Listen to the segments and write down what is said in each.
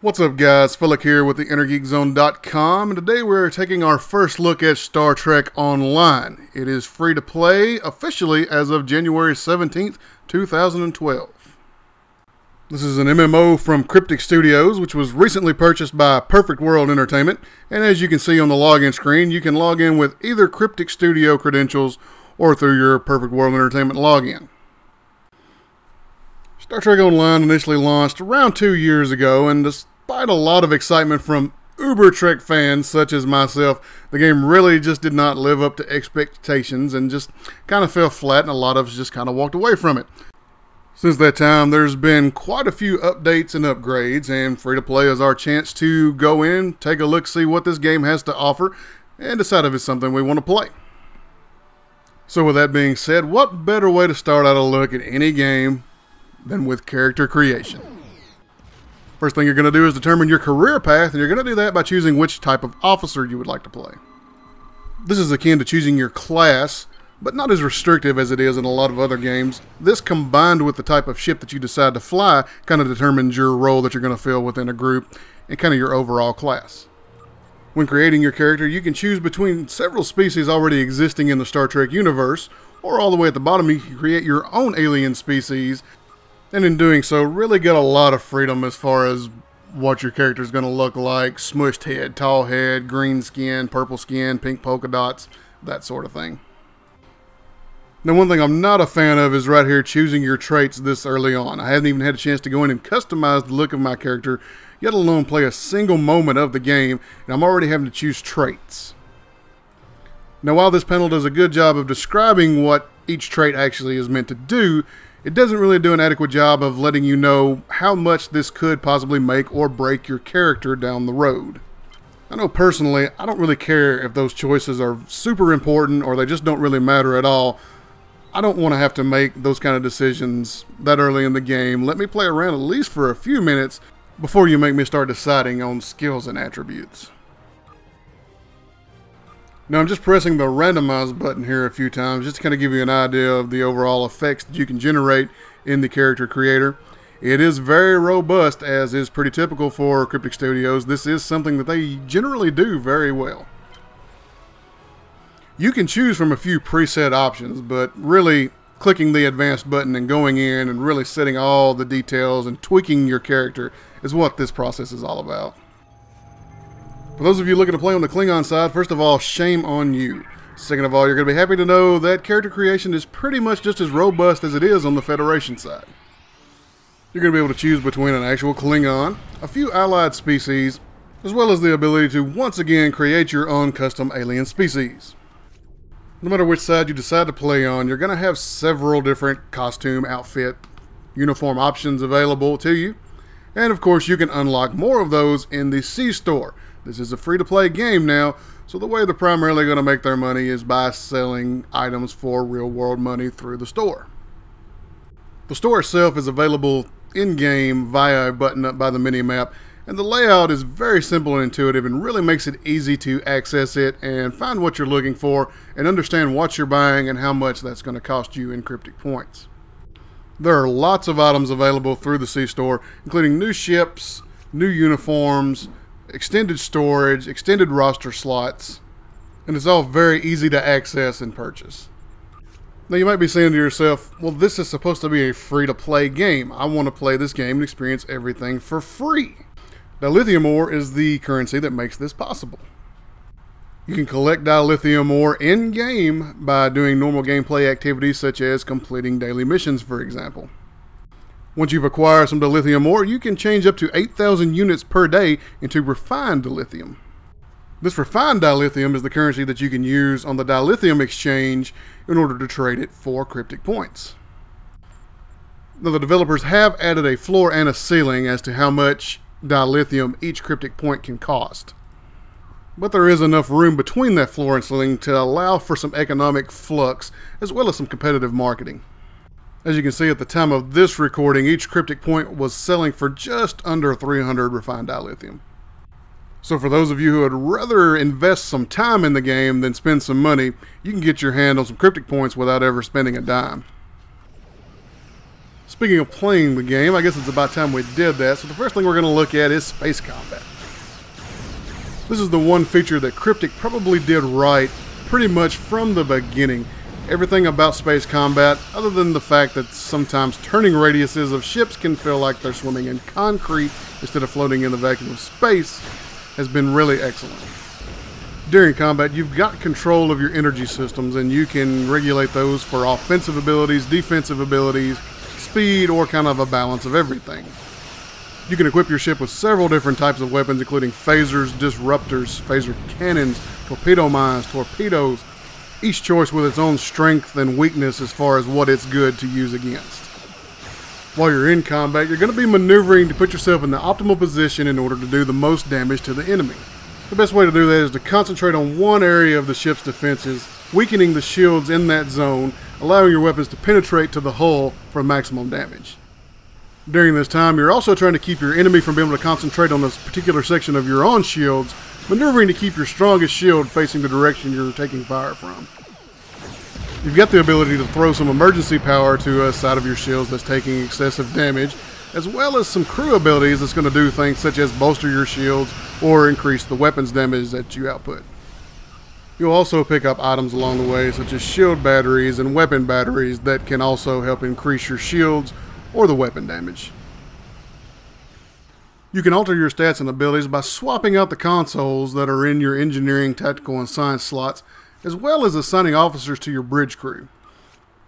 What's up, guys? Philip here with the InnerGeekZone.com, and today we're taking our first look at Star Trek Online. It is free to play officially as of January 17th, 2012. This is an MMO from Cryptic Studios, which was recently purchased by Perfect World Entertainment, and as you can see on the login screen, you can log in with either Cryptic Studio credentials or through your Perfect World Entertainment login. Star Trek Online initially launched around 2 years ago, and despite a lot of excitement from Uber Trek fans such as myself, the game really just did not live up to expectations and just kind of fell flat, and a lot of us just kind of walked away from it. Since that time, there's been quite a few updates and upgrades, and free-to-play is our chance to go in, take a look, see what this game has to offer, and decide if it's something we want to play. So with that being said, what better way to start out a look at any game than with character creation? First thing you're going to do is determine your career path, and you're going to do that by choosing which type of officer you would like to play. This is akin to choosing your class, but not as restrictive as it is in a lot of other games. This, combined with the type of ship that you decide to fly, kind of determines your role that you're going to fill within a group and kind of your overall class. When creating your character, you can choose between several species already existing in the Star Trek universe, or all the way at the bottom you can create your own alien species, and in doing so really get a lot of freedom as far as what your character is going to look like: smushed head, tall head, green skin, purple skin, pink polka dots, that sort of thing. Now, one thing I'm not a fan of is right here choosing your traits this early on. I haven't even had a chance to go in and customize the look of my character, yet alone play a single moment of the game, and I'm already having to choose traits. Now, while this panel does a good job of describing what each trait actually is meant to do, it doesn't really do an adequate job of letting you know how much this could possibly make or break your character down the road. I know personally, I don't really care if those choices are super important or they just don't really matter at all. I don't want to have to make those kind of decisions that early in the game. Let me play around at least for a few minutes before you make me start deciding on skills and attributes. Now, I'm just pressing the randomize button here a few times just to kind of give you an idea of the overall effects that you can generate in the character creator. It is very robust, as is pretty typical for Cryptic Studios. This is something that they generally do very well. You can choose from a few preset options, but really clicking the advanced button and going in and really setting all the details and tweaking your character is what this process is all about. For those of you looking to play on the Klingon side, first of all, shame on you. Second of all, you're going to be happy to know that character creation is pretty much just as robust as it is on the Federation side. You're going to be able to choose between an actual Klingon, a few allied species, as well as the ability to once again create your own custom alien species. No matter which side you decide to play on, you're going to have several different costume, outfit, uniform options available to you. And of course, you can unlock more of those in the C-Store. This is a free-to-play game now, so the way they're primarily going to make their money is by selling items for real-world money through the store. The store itself is available in-game via a button up by the mini-map, and the layout is very simple and intuitive and really makes it easy to access it and find what you're looking for and understand what you're buying and how much that's going to cost you in Cryptic points. There are lots of items available through the C-Store, including new ships, new uniforms, extended storage, extended roster slots, and it's all very easy to access and purchase. Now, you might be saying to yourself, well, this is supposed to be a free-to-play game. I want to play this game and experience everything for free. Dilithium ore is the currency that makes this possible. You can collect dilithium ore in-game by doing normal gameplay activities such as completing daily missions, for example. Once you've acquired some dilithium ore, you can change up to 8,000 units per day into refined dilithium. This refined dilithium is the currency that you can use on the dilithium exchange in order to trade it for Cryptic points. Now, the developers have added a floor and a ceiling as to how much dilithium each Cryptic point can cost. But there is enough room between that floor and ceiling to allow for some economic flux as well as some competitive marketing. As you can see, at the time of this recording, each Cryptic point was selling for just under 300 refined dilithium. So for those of you who would rather invest some time in the game than spend some money, you can get your hand on some Cryptic points without ever spending a dime. Speaking of playing the game, I guess it's about time we did that. So the first thing we're going to look at is space combat. This is the one feature that Cryptic probably did right pretty much from the beginning. Everything about space combat, other than the fact that sometimes turning radiuses of ships can feel like they're swimming in concrete instead of floating in the vacuum of space, has been really excellent. During combat, you've got control of your energy systems, and you can regulate those for offensive abilities, defensive abilities, speed, or kind of a balance of everything. You can equip your ship with several different types of weapons, including phasers, disruptors, phaser cannons, torpedo mines, torpedoes, each choice with its own strength and weakness as far as what it's good to use against. While you're in combat, you're going to be maneuvering to put yourself in the optimal position in order to do the most damage to the enemy. The best way to do that is to concentrate on one area of the ship's defenses, weakening the shields in that zone, allowing your weapons to penetrate to the hull for maximum damage. During this time, you're also trying to keep your enemy from being able to concentrate on this particular section of your own shields, maneuvering to keep your strongest shield facing the direction you're taking fire from. You've got the ability to throw some emergency power to a side of your shields that's taking excessive damage, as well as some crew abilities that's going to do things such as bolster your shields or increase the weapons damage that you output. You'll also pick up items along the way, such as shield batteries and weapon batteries, that can also help increase your shields or the weapon damage. You can alter your stats and abilities by swapping out the consoles that are in your engineering, tactical, and science slots, as well as assigning officers to your bridge crew.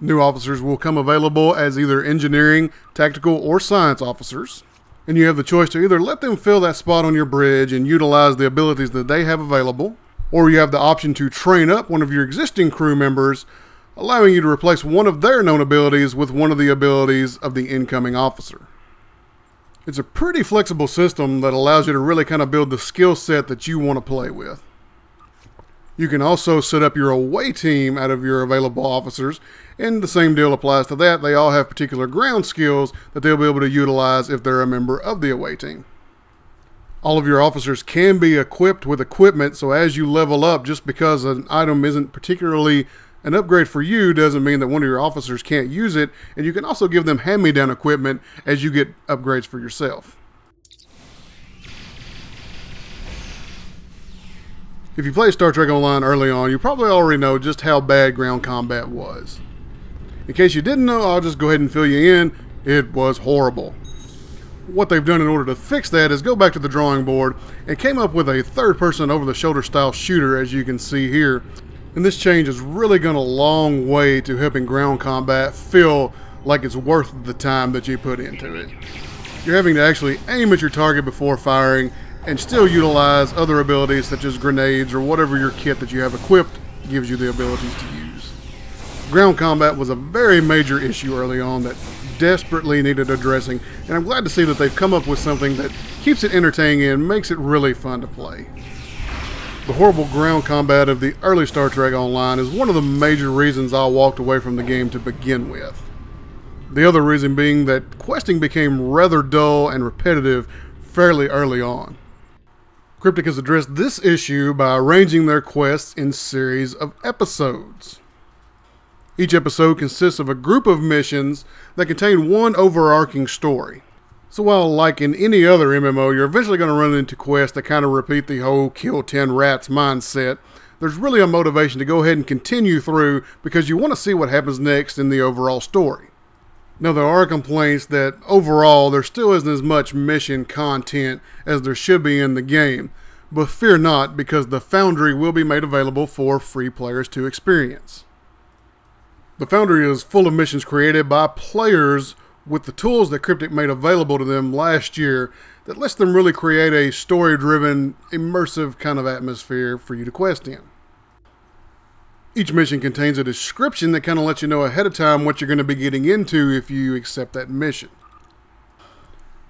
New officers will come available as either engineering, tactical, or science officers, and you have the choice to either let them fill that spot on your bridge and utilize the abilities that they have available, or you have the option to train up one of your existing crew members, allowing you to replace one of their known abilities with one of the abilities of the incoming officer. It's a pretty flexible system that allows you to really kind of build the skill set that you want to play with. You can also set up your away team out of your available officers, and the same deal applies to that. They all have particular ground skills that they'll be able to utilize if they're a member of the away team. All of your officers can be equipped with equipment, so as you level up, just because an item isn't particularly an upgrade for you doesn't mean that one of your officers can't use it, and you can also give them hand-me-down equipment as you get upgrades for yourself. If you played Star Trek Online early on, you probably already know just how bad ground combat was. In case you didn't know, I'll just go ahead and fill you in. It was horrible. What they've done in order to fix that is go back to the drawing board and came up with a third-person over-the-shoulder style shooter, as you can see here. And this change has really gone a long way to helping ground combat feel like it's worth the time that you put into it. You're having to actually aim at your target before firing and still utilize other abilities such as grenades or whatever your kit that you have equipped gives you the abilities to use. Ground combat was a very major issue early on that desperately needed addressing, and I'm glad to see that they've come up with something that keeps it entertaining and makes it really fun to play. The horrible ground combat of the early Star Trek Online is one of the major reasons I walked away from the game to begin with. The other reason being that questing became rather dull and repetitive fairly early on. Cryptic has addressed this issue by arranging their quests in series of episodes. Each episode consists of a group of missions that contain one overarching story. So while, like in any other MMO, you're eventually going to run into quests that kind of repeat the whole kill 10 rats mindset, there's really a motivation to go ahead and continue through because you want to see what happens next in the overall story. Now, there are complaints that overall there still isn't as much mission content as there should be in the game, but fear not, because the Foundry will be made available for free players to experience. The Foundry is full of missions created by players with the tools that Cryptic made available to them last year that lets them really create a story-driven, immersive kind of atmosphere for you to quest in. Each mission contains a description that kind of lets you know ahead of time what you're going to be getting into if you accept that mission.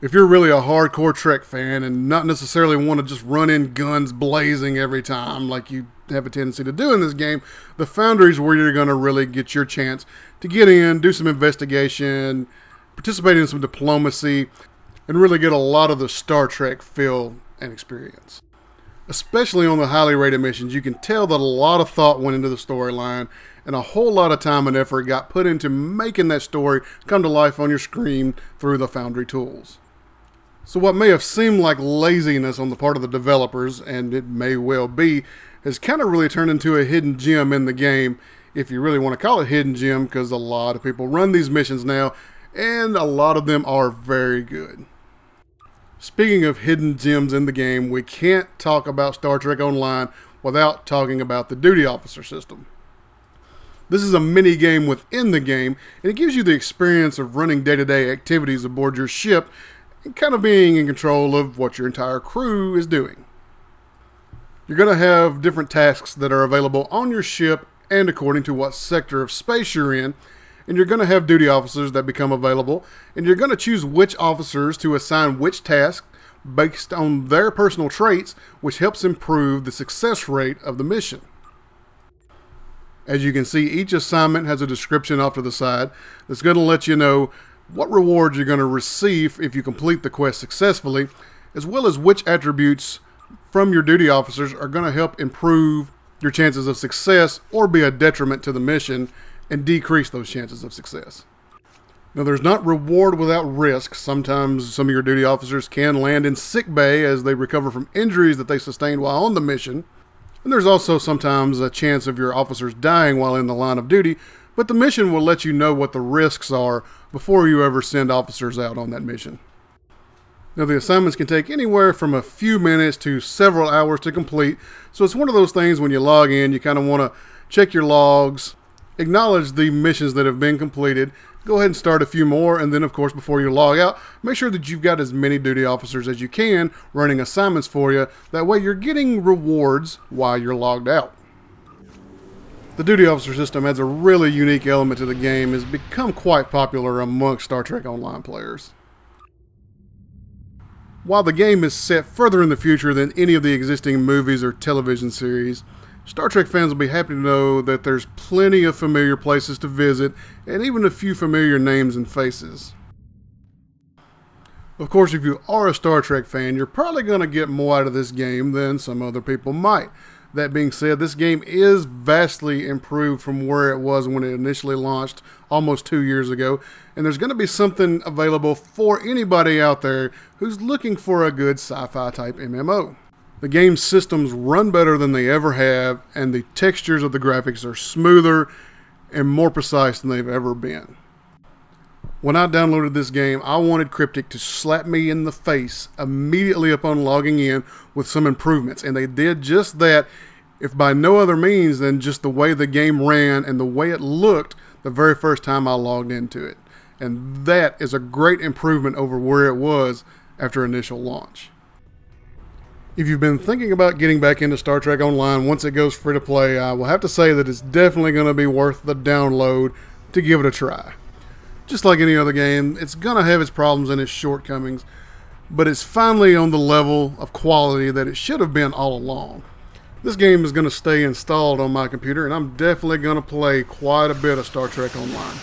If you're really a hardcore Trek fan and not necessarily want to just run in guns blazing every time like you have a tendency to do in this game, the Foundry is where you're going to really get your chance to get in, do some investigation, participate in some diplomacy, and really get a lot of the Star Trek feel and experience. Especially on the highly rated missions, you can tell that a lot of thought went into the storyline and a whole lot of time and effort got put into making that story come to life on your screen through the Foundry tools. So what may have seemed like laziness on the part of the developers, and it may well be, has kind of really turned into a hidden gem in the game, if you really want to call it hidden gem, because a lot of people run these missions now, and a lot of them are very good. Speaking of hidden gems in the game, we can't talk about Star Trek Online without talking about the duty officer system. This is a mini game within the game, and it gives you the experience of running day-to-day activities aboard your ship and kind of being in control of what your entire crew is doing. You're going to have different tasks that are available on your ship and according to what sector of space you're in, and you're going to have duty officers that become available, and you're going to choose which officers to assign which task based on their personal traits, which helps improve the success rate of the mission. As you can see, each assignment has a description off to the side that's going to let you know what rewards you're going to receive if you complete the quest successfully, as well as which attributes from your duty officers are going to help improve your chances of success or be a detriment to the mission and decrease those chances of success. Now, there's not reward without risk. Sometimes some of your duty officers can land in sick bay as they recover from injuries that they sustained while on the mission. And there's also sometimes a chance of your officers dying while in the line of duty, but the mission will let you know what the risks are before you ever send officers out on that mission. Now, the assignments can take anywhere from a few minutes to several hours to complete, so it's one of those things when you log in, you kind of want to check your logs, acknowledge the missions that have been completed, go ahead and start a few more, and then of course before you log out, make sure that you've got as many duty officers as you can running assignments for you. That way you're getting rewards while you're logged out. The duty officer system adds a really unique element to the game, has become quite popular amongst Star Trek Online players. While the game is set further in the future than any of the existing movies or television series, Star Trek fans will be happy to know that there's plenty of familiar places to visit and even a few familiar names and faces. Of course, if you are a Star Trek fan, you're probably going to get more out of this game than some other people might. That being said, this game is vastly improved from where it was when it initially launched almost 2 years ago, and there's going to be something available for anybody out there who's looking for a good sci-fi type MMO. The game's systems run better than they ever have, and the textures of the graphics are smoother and more precise than they've ever been. When I downloaded this game, I wanted Cryptic to slap me in the face immediately upon logging in with some improvements, and they did just that, if by no other means than just the way the game ran and the way it looked the very first time I logged into it. And that is a great improvement over where it was after initial launch. If you've been thinking about getting back into Star Trek Online once it goes free to play, I will have to say that it's definitely going to be worth the download to give it a try. Just like any other game, it's going to have its problems and its shortcomings, but it's finally on the level of quality that it should have been all along. This game is going to stay installed on my computer, and I'm definitely going to play quite a bit of Star Trek Online.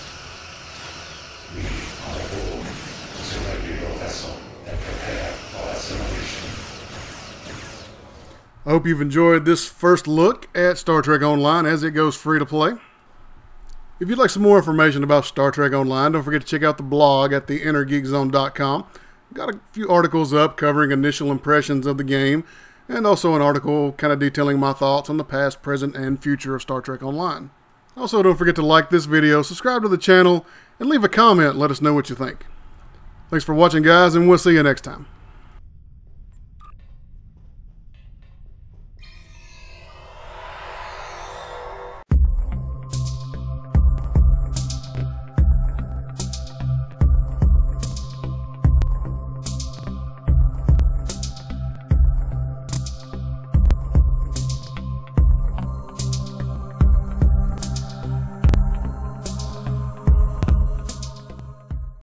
I hope you've enjoyed this first look at Star Trek Online as it goes free to play. If you'd like some more information about Star Trek Online, don't forget to check out the blog at theinnergeekzone.com. Got a few articles up covering initial impressions of the game, and also an article kind of detailing my thoughts on the past, present, and future of Star Trek Online. Also, don't forget to like this video, subscribe to the channel, and leave a comment. Let us know what you think. Thanks for watching, guys, and we'll see you next time.